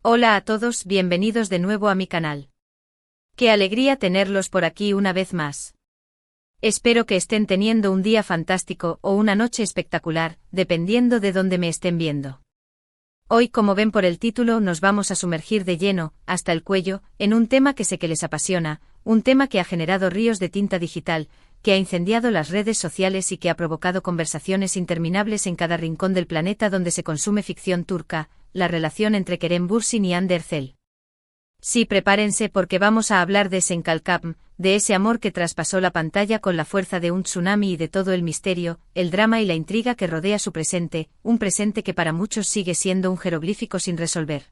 Hola a todos, bienvenidos de nuevo a mi canal. Qué alegría tenerlos por aquí una vez más. Espero que estén teniendo un día fantástico o una noche espectacular, dependiendo de dónde me estén viendo. Hoy, como ven por el título, nos vamos a sumergir de lleno, hasta el cuello, en un tema que sé que les apasiona, un tema que ha generado ríos de tinta digital, que ha incendiado las redes sociales y que ha provocado conversaciones interminables en cada rincón del planeta donde se consume ficción turca, la relación entre Kerem Bürsin y Hande Erçel. Sí, prepárense porque vamos a hablar de Senkalkam, de ese amor que traspasó la pantalla con la fuerza de un tsunami y de todo el misterio, el drama y la intriga que rodea su presente, un presente que para muchos sigue siendo un jeroglífico sin resolver.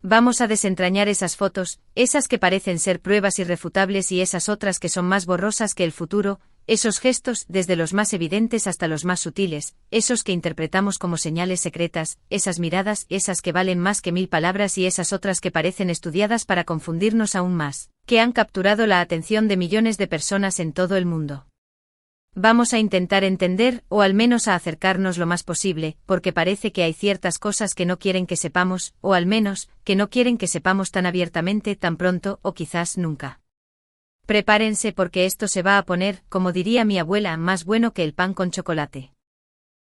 Vamos a desentrañar esas fotos, esas que parecen ser pruebas irrefutables y esas otras que son más borrosas que el futuro, esos gestos, desde los más evidentes hasta los más sutiles, esos que interpretamos como señales secretas, esas miradas, esas que valen más que 1000 palabras y esas otras que parecen estudiadas para confundirnos aún más, que han capturado la atención de millones de personas en todo el mundo. Vamos a intentar entender, o al menos a acercarnos lo más posible, porque parece que hay ciertas cosas que no quieren que sepamos, o al menos, que no quieren que sepamos tan abiertamente, tan pronto, o quizás nunca. Prepárense porque esto se va a poner, como diría mi abuela, más bueno que el pan con chocolate.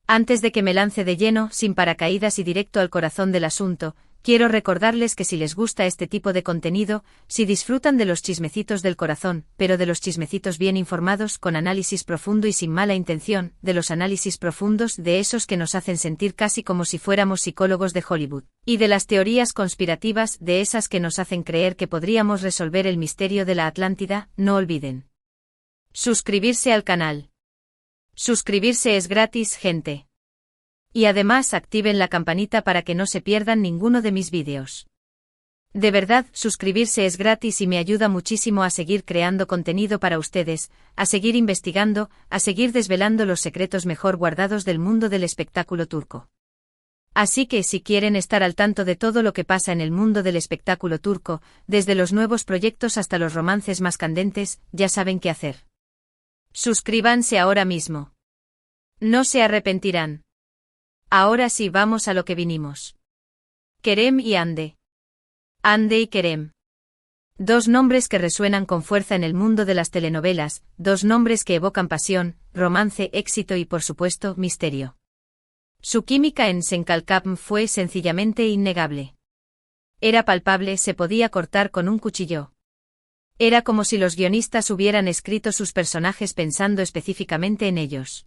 Antes de que me lance de lleno, sin paracaídas y directo al corazón del asunto, quiero recordarles que si les gusta este tipo de contenido, si disfrutan de los chismecitos del corazón, pero de los chismecitos bien informados, con análisis profundo y sin mala intención, de los análisis profundos, de esos que nos hacen sentir casi como si fuéramos psicólogos de Hollywood, y de las teorías conspirativas, de esas que nos hacen creer que podríamos resolver el misterio de la Atlántida, no olviden suscribirse al canal. Suscribirse es gratis, gente. Y además activen la campanita para que no se pierdan ninguno de mis vídeos. De verdad, suscribirse es gratis y me ayuda muchísimo a seguir creando contenido para ustedes, a seguir investigando, a seguir desvelando los secretos mejor guardados del mundo del espectáculo turco. Así que si quieren estar al tanto de todo lo que pasa en el mundo del espectáculo turco, desde los nuevos proyectos hasta los romances más candentes, ya saben qué hacer. Suscríbanse ahora mismo. No se arrepentirán. Ahora sí, vamos a lo que vinimos. Kerem y Hande. Hande y Kerem. Dos nombres que resuenan con fuerza en el mundo de las telenovelas, dos nombres que evocan pasión, romance, éxito y por supuesto, misterio. Su química en Senkalkam fue sencillamente innegable. Era palpable, se podía cortar con un cuchillo. Era como si los guionistas hubieran escrito sus personajes pensando específicamente en ellos.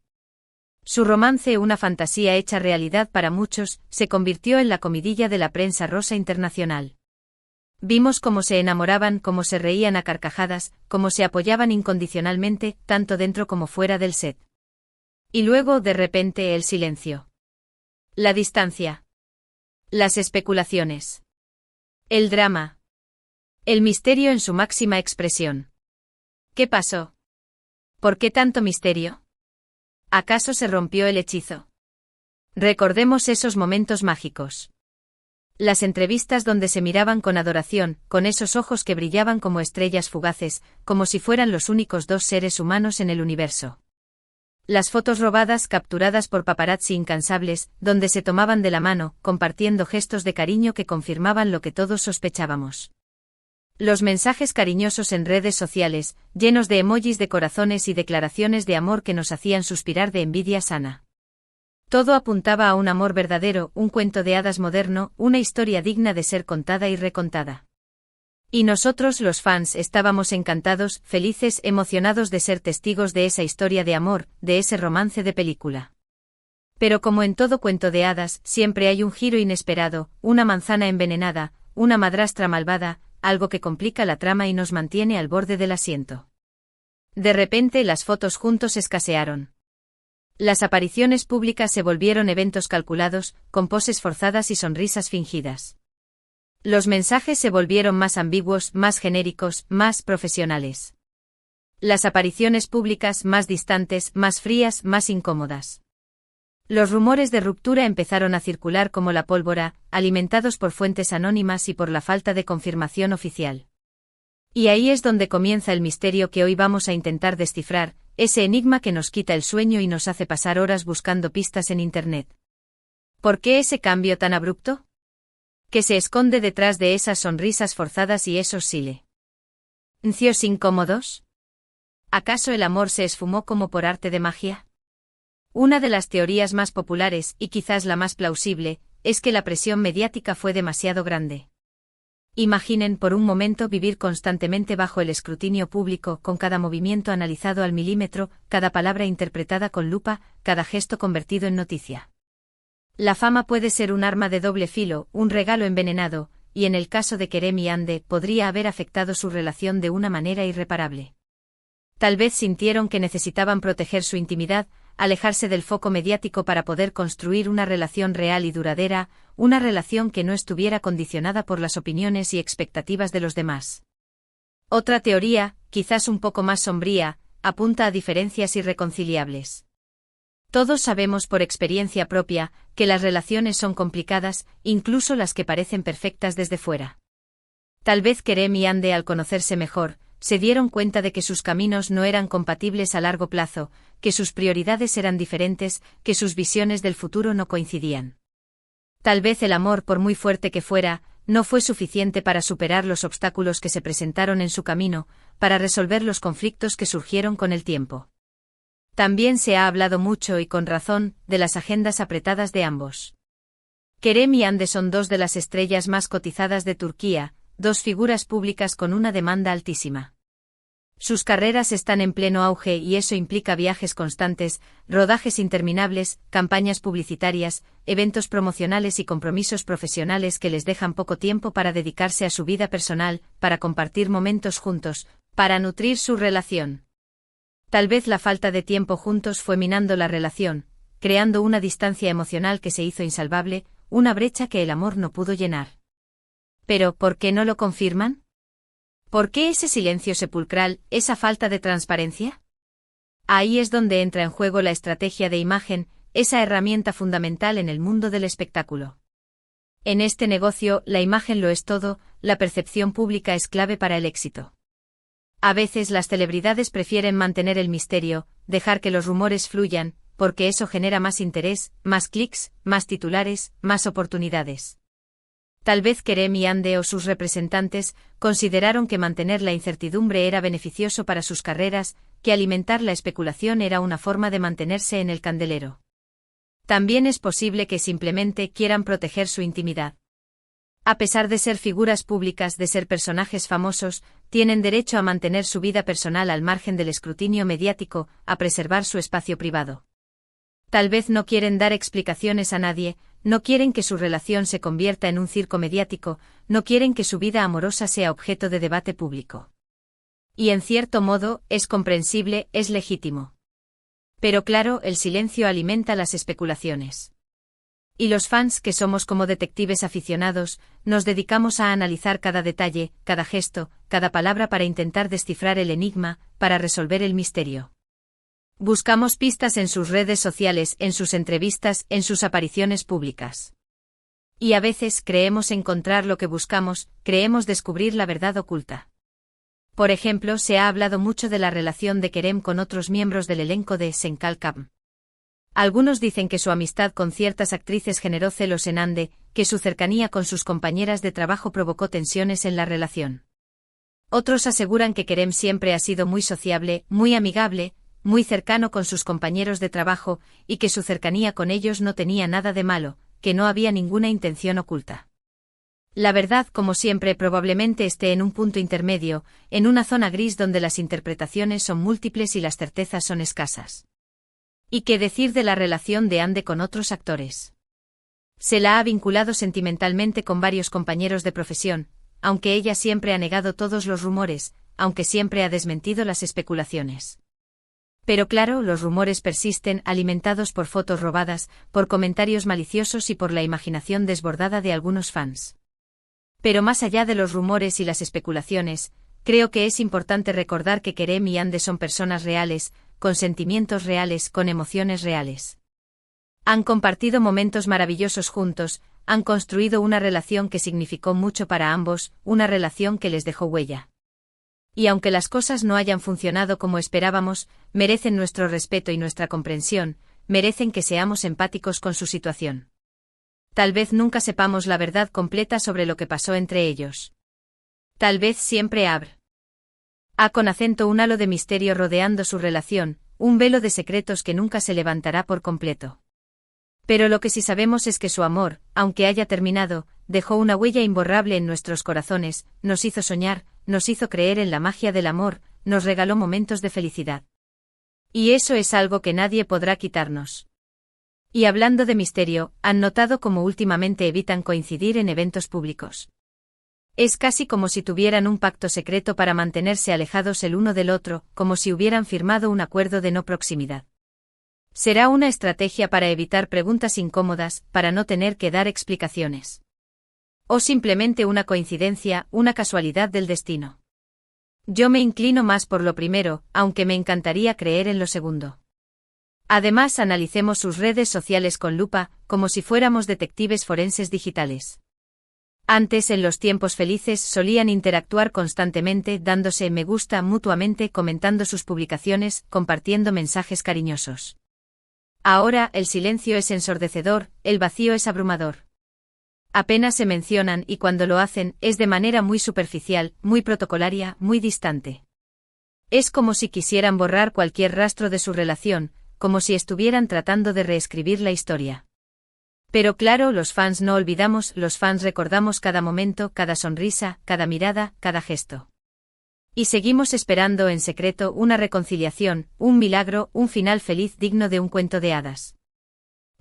Su romance, una fantasía hecha realidad para muchos, se convirtió en la comidilla de la prensa rosa internacional. Vimos cómo se enamoraban, cómo se reían a carcajadas, cómo se apoyaban incondicionalmente, tanto dentro como fuera del set. Y luego, de repente, el silencio. La distancia. Las especulaciones. El drama. El misterio en su máxima expresión. ¿Qué pasó? ¿Por qué tanto misterio? ¿Acaso se rompió el hechizo? Recordemos esos momentos mágicos. Las entrevistas donde se miraban con adoración, con esos ojos que brillaban como estrellas fugaces, como si fueran los únicos dos seres humanos en el universo. Las fotos robadas capturadas por paparazzi incansables, donde se tomaban de la mano, compartiendo gestos de cariño que confirmaban lo que todos sospechábamos. Los mensajes cariñosos en redes sociales, llenos de emojis de corazones y declaraciones de amor que nos hacían suspirar de envidia sana. Todo apuntaba a un amor verdadero, un cuento de hadas moderno, una historia digna de ser contada y recontada. Y nosotros, los fans, estábamos encantados, felices, emocionados de ser testigos de esa historia de amor, de ese romance de película. Pero como en todo cuento de hadas, siempre hay un giro inesperado, una manzana envenenada, una madrastra malvada, algo que complica la trama y nos mantiene al borde del asiento. De repente las fotos juntos escasearon. Las apariciones públicas se volvieron eventos calculados, con poses forzadas y sonrisas fingidas. Los mensajes se volvieron más ambiguos, más genéricos, más profesionales. Las apariciones públicas más distantes, más frías, más incómodas. Los rumores de ruptura empezaron a circular como la pólvora, alimentados por fuentes anónimas y por la falta de confirmación oficial. Y ahí es donde comienza el misterio que hoy vamos a intentar descifrar, ese enigma que nos quita el sueño y nos hace pasar horas buscando pistas en Internet. ¿Por qué ese cambio tan abrupto? ¿Qué se esconde detrás de esas sonrisas forzadas y esos silencios incómodos? ¿Acaso el amor se esfumó como por arte de magia? Una de las teorías más populares, y quizás la más plausible, es que la presión mediática fue demasiado grande. Imaginen por un momento vivir constantemente bajo el escrutinio público, con cada movimiento analizado al milímetro, cada palabra interpretada con lupa, cada gesto convertido en noticia. La fama puede ser un arma de doble filo, un regalo envenenado, y en el caso de Kerem y Hande podría haber afectado su relación de una manera irreparable. Tal vez sintieron que necesitaban proteger su intimidad, alejarse del foco mediático para poder construir una relación real y duradera, una relación que no estuviera condicionada por las opiniones y expectativas de los demás. Otra teoría, quizás un poco más sombría, apunta a diferencias irreconciliables. Todos sabemos por experiencia propia que las relaciones son complicadas, incluso las que parecen perfectas desde fuera. Tal vez Kerem y Hande, al conocerse mejor, se dieron cuenta de que sus caminos no eran compatibles a largo plazo, que sus prioridades eran diferentes, que sus visiones del futuro no coincidían. Tal vez el amor, por muy fuerte que fuera, no fue suficiente para superar los obstáculos que se presentaron en su camino, para resolver los conflictos que surgieron con el tiempo. También se ha hablado mucho y con razón de las agendas apretadas de ambos. Kerem y Hande son dos de las estrellas más cotizadas de Turquía, dos figuras públicas con una demanda altísima. Sus carreras están en pleno auge y eso implica viajes constantes, rodajes interminables, campañas publicitarias, eventos promocionales y compromisos profesionales que les dejan poco tiempo para dedicarse a su vida personal, para compartir momentos juntos, para nutrir su relación. Tal vez la falta de tiempo juntos fue minando la relación, creando una distancia emocional que se hizo insalvable, una brecha que el amor no pudo llenar. Pero, ¿por qué no lo confirman? ¿Por qué ese silencio sepulcral, esa falta de transparencia? Ahí es donde entra en juego la estrategia de imagen, esa herramienta fundamental en el mundo del espectáculo. En este negocio, la imagen lo es todo, la percepción pública es clave para el éxito. A veces las celebridades prefieren mantener el misterio, dejar que los rumores fluyan, porque eso genera más interés, más clics, más titulares, más oportunidades. Tal vez Kerem y Hande o sus representantes consideraron que mantener la incertidumbre era beneficioso para sus carreras, que alimentar la especulación era una forma de mantenerse en el candelero. También es posible que simplemente quieran proteger su intimidad. A pesar de ser figuras públicas, de ser personajes famosos, tienen derecho a mantener su vida personal al margen del escrutinio mediático, a preservar su espacio privado. Tal vez no quieren dar explicaciones a nadie, no quieren que su relación se convierta en un circo mediático, no quieren que su vida amorosa sea objeto de debate público. Y en cierto modo, es comprensible, es legítimo. Pero claro, el silencio alimenta las especulaciones. Y los fans, que somos como detectives aficionados, nos dedicamos a analizar cada detalle, cada gesto, cada palabra para intentar descifrar el enigma, para resolver el misterio. Buscamos pistas en sus redes sociales, en sus entrevistas, en sus apariciones públicas. Y a veces creemos encontrar lo que buscamos, creemos descubrir la verdad oculta. Por ejemplo, se ha hablado mucho de la relación de Kerem con otros miembros del elenco de Senkalkam. Algunos dicen que su amistad con ciertas actrices generó celos en Hande, que su cercanía con sus compañeras de trabajo provocó tensiones en la relación. Otros aseguran que Kerem siempre ha sido muy sociable, muy amigable, muy cercano con sus compañeros de trabajo, y que su cercanía con ellos no tenía nada de malo, que no había ninguna intención oculta. La verdad, como siempre, probablemente esté en un punto intermedio, en una zona gris donde las interpretaciones son múltiples y las certezas son escasas. ¿Y qué decir de la relación de Hande con otros actores? Se la ha vinculado sentimentalmente con varios compañeros de profesión, aunque ella siempre ha negado todos los rumores, aunque siempre ha desmentido las especulaciones. Pero claro, los rumores persisten, alimentados por fotos robadas, por comentarios maliciosos y por la imaginación desbordada de algunos fans. Pero más allá de los rumores y las especulaciones, creo que es importante recordar que Kerem y Hande son personas reales, con sentimientos reales, con emociones reales. Han compartido momentos maravillosos juntos, han construido una relación que significó mucho para ambos, una relación que les dejó huella. Y aunque las cosas no hayan funcionado como esperábamos, merecen nuestro respeto y nuestra comprensión, merecen que seamos empáticos con su situación. Tal vez nunca sepamos la verdad completa sobre lo que pasó entre ellos. Tal vez siempre ha con acento un halo de misterio rodeando su relación, un velo de secretos que nunca se levantará por completo. Pero lo que sí sabemos es que su amor, aunque haya terminado, dejó una huella imborrable en nuestros corazones, nos hizo soñar, nos hizo creer en la magia del amor, nos regaló momentos de felicidad. Y eso es algo que nadie podrá quitarnos. Y hablando de misterio, ¿han notado cómo últimamente evitan coincidir en eventos públicos? Es casi como si tuvieran un pacto secreto para mantenerse alejados el uno del otro, como si hubieran firmado un acuerdo de no proximidad. ¿Será una estrategia para evitar preguntas incómodas, para no tener que dar explicaciones? ¿O simplemente una coincidencia, una casualidad del destino? Yo me inclino más por lo primero, aunque me encantaría creer en lo segundo. Además, analicemos sus redes sociales con lupa, como si fuéramos detectives forenses digitales. Antes, en los tiempos felices, solían interactuar constantemente, dándose me gusta mutuamente, comentando sus publicaciones, compartiendo mensajes cariñosos. Ahora, el silencio es ensordecedor, el vacío es abrumador. Apenas se mencionan y cuando lo hacen, es de manera muy superficial, muy protocolaria, muy distante. Es como si quisieran borrar cualquier rastro de su relación, como si estuvieran tratando de reescribir la historia. Pero claro, los fans no olvidamos, los fans recordamos cada momento, cada sonrisa, cada mirada, cada gesto. Y seguimos esperando en secreto una reconciliación, un milagro, un final feliz digno de un cuento de hadas.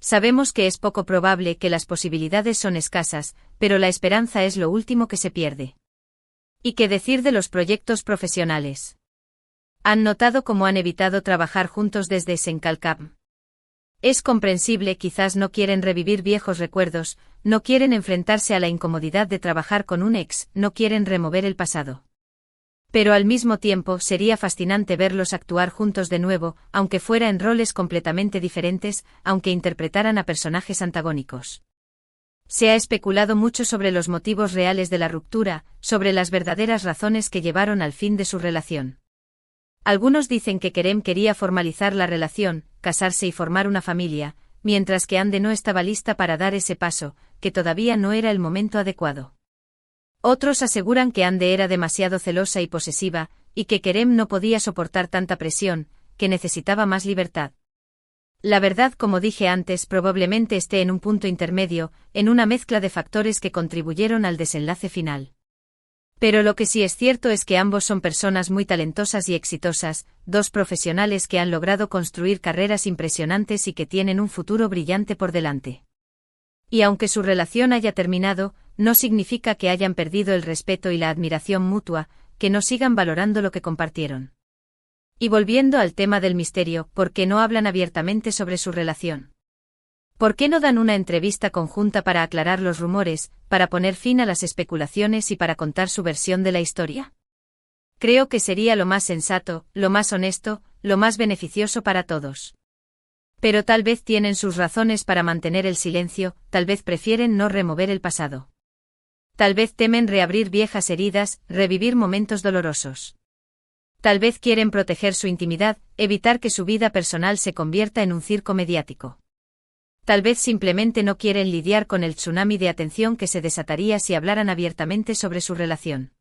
Sabemos que es poco probable, que las posibilidades son escasas, pero la esperanza es lo último que se pierde. ¿Y qué decir de los proyectos profesionales? ¿Han notado cómo han evitado trabajar juntos desde Sencalcam? Es comprensible, quizás no quieren revivir viejos recuerdos, no quieren enfrentarse a la incomodidad de trabajar con un ex, no quieren remover el pasado. Pero al mismo tiempo sería fascinante verlos actuar juntos de nuevo, aunque fuera en roles completamente diferentes, aunque interpretaran a personajes antagónicos. Se ha especulado mucho sobre los motivos reales de la ruptura, sobre las verdaderas razones que llevaron al fin de su relación. Algunos dicen que Kerem quería formalizar la relación, casarse y formar una familia, mientras que Ande no estaba lista para dar ese paso, que todavía no era el momento adecuado. Otros aseguran que Ande era demasiado celosa y posesiva, y que Kerem no podía soportar tanta presión, que necesitaba más libertad. La verdad, como dije antes, probablemente esté en un punto intermedio, en una mezcla de factores que contribuyeron al desenlace final. Pero lo que sí es cierto es que ambos son personas muy talentosas y exitosas, dos profesionales que han logrado construir carreras impresionantes y que tienen un futuro brillante por delante. Y aunque su relación haya terminado, no significa que hayan perdido el respeto y la admiración mutua, que no sigan valorando lo que compartieron. Y volviendo al tema del misterio, ¿por qué no hablan abiertamente sobre su relación? ¿Por qué no dan una entrevista conjunta para aclarar los rumores, para poner fin a las especulaciones y para contar su versión de la historia? Creo que sería lo más sensato, lo más honesto, lo más beneficioso para todos. Pero tal vez tienen sus razones para mantener el silencio, tal vez prefieren no remover el pasado. Tal vez temen reabrir viejas heridas, revivir momentos dolorosos. Tal vez quieren proteger su intimidad, evitar que su vida personal se convierta en un circo mediático. Tal vez simplemente no quieren lidiar con el tsunami de atención que se desataría si hablaran abiertamente sobre su relación.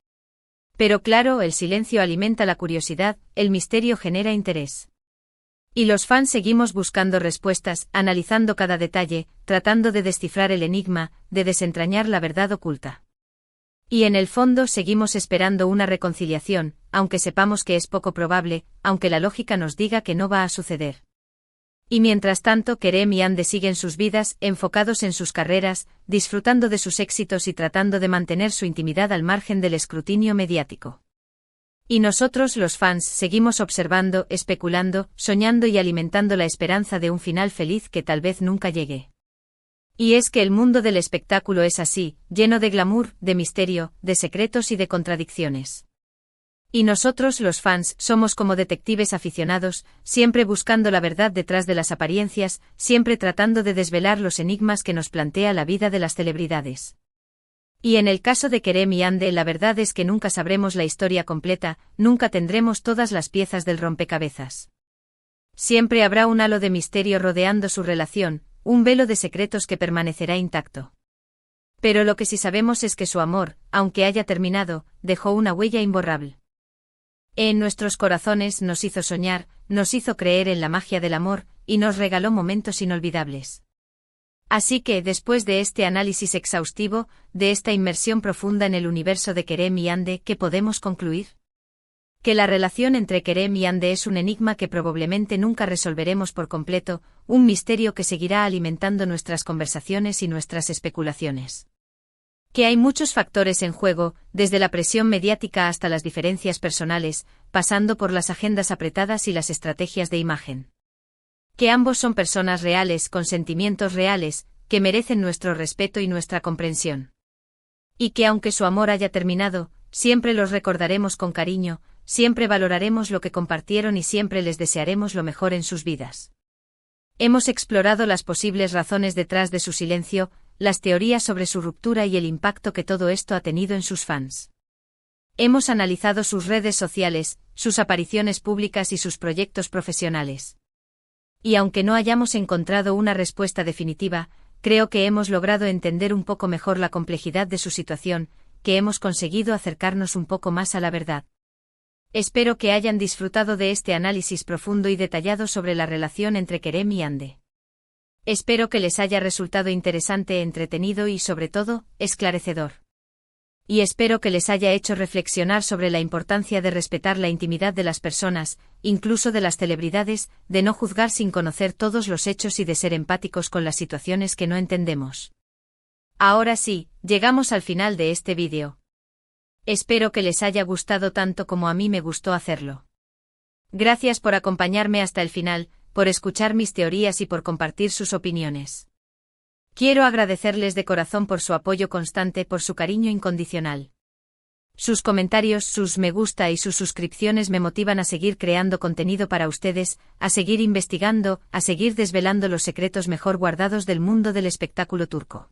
Pero claro, el silencio alimenta la curiosidad, el misterio genera interés. Y los fans seguimos buscando respuestas, analizando cada detalle, tratando de descifrar el enigma, de desentrañar la verdad oculta. Y en el fondo seguimos esperando una reconciliación, aunque sepamos que es poco probable, aunque la lógica nos diga que no va a suceder. Y mientras tanto, Kerem y Ande siguen sus vidas, enfocados en sus carreras, disfrutando de sus éxitos y tratando de mantener su intimidad al margen del escrutinio mediático. Y nosotros, los fans, seguimos observando, especulando, soñando y alimentando la esperanza de un final feliz que tal vez nunca llegue. Y es que el mundo del espectáculo es así, lleno de glamour, de misterio, de secretos y de contradicciones. Y nosotros, los fans, somos como detectives aficionados, siempre buscando la verdad detrás de las apariencias, siempre tratando de desvelar los enigmas que nos plantea la vida de las celebridades. Y en el caso de Kerem y Ande, la verdad es que nunca sabremos la historia completa, nunca tendremos todas las piezas del rompecabezas. Siempre habrá un halo de misterio rodeando su relación, un velo de secretos que permanecerá intacto. Pero lo que sí sabemos es que su amor, aunque haya terminado, dejó una huella imborrable. En nuestros corazones nos hizo soñar, nos hizo creer en la magia del amor, y nos regaló momentos inolvidables. Así que, después de este análisis exhaustivo, de esta inmersión profunda en el universo de Kerem y Ande, ¿qué podemos concluir? Que la relación entre Kerem y Ande es un enigma que probablemente nunca resolveremos por completo, un misterio que seguirá alimentando nuestras conversaciones y nuestras especulaciones. Que hay muchos factores en juego, desde la presión mediática hasta las diferencias personales, pasando por las agendas apretadas y las estrategias de imagen. Que ambos son personas reales con sentimientos reales, que merecen nuestro respeto y nuestra comprensión. Y que aunque su amor haya terminado, siempre los recordaremos con cariño, siempre valoraremos lo que compartieron y siempre les desearemos lo mejor en sus vidas. Hemos explorado las posibles razones detrás de su silencio, las teorías sobre su ruptura y el impacto que todo esto ha tenido en sus fans. Hemos analizado sus redes sociales, sus apariciones públicas y sus proyectos profesionales. Y aunque no hayamos encontrado una respuesta definitiva, creo que hemos logrado entender un poco mejor la complejidad de su situación, que hemos conseguido acercarnos un poco más a la verdad. Espero que hayan disfrutado de este análisis profundo y detallado sobre la relación entre Kerem y Ande. Espero que les haya resultado interesante, entretenido y, sobre todo, esclarecedor. Y espero que les haya hecho reflexionar sobre la importancia de respetar la intimidad de las personas, incluso de las celebridades, de no juzgar sin conocer todos los hechos y de ser empáticos con las situaciones que no entendemos. Ahora sí, llegamos al final de este vídeo. Espero que les haya gustado tanto como a mí me gustó hacerlo. Gracias por acompañarme hasta el final, por escuchar mis teorías y por compartir sus opiniones. Quiero agradecerles de corazón por su apoyo constante, por su cariño incondicional. Sus comentarios, sus me gusta y sus suscripciones me motivan a seguir creando contenido para ustedes, a seguir investigando, a seguir desvelando los secretos mejor guardados del mundo del espectáculo turco.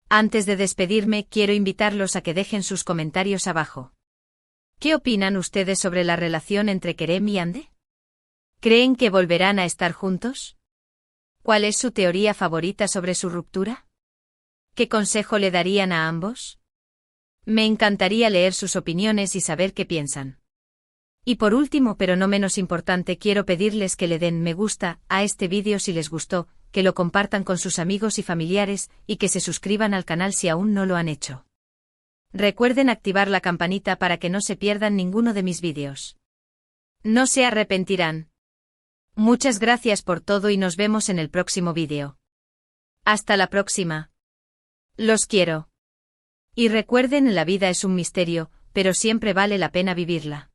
Antes de despedirme, quiero invitarlos a que dejen sus comentarios abajo. ¿Qué opinan ustedes sobre la relación entre Kerem y Ande? ¿Creen que volverán a estar juntos? ¿Cuál es su teoría favorita sobre su ruptura? ¿Qué consejo le darían a ambos? Me encantaría leer sus opiniones y saber qué piensan. Y por último, pero no menos importante, quiero pedirles que le den me gusta a este vídeo si les gustó, que lo compartan con sus amigos y familiares, y que se suscriban al canal si aún no lo han hecho. Recuerden activar la campanita para que no se pierdan ninguno de mis vídeos. No se arrepentirán. Muchas gracias por todo y nos vemos en el próximo vídeo. Hasta la próxima. Los quiero. Y recuerden, la vida es un misterio, pero siempre vale la pena vivirla.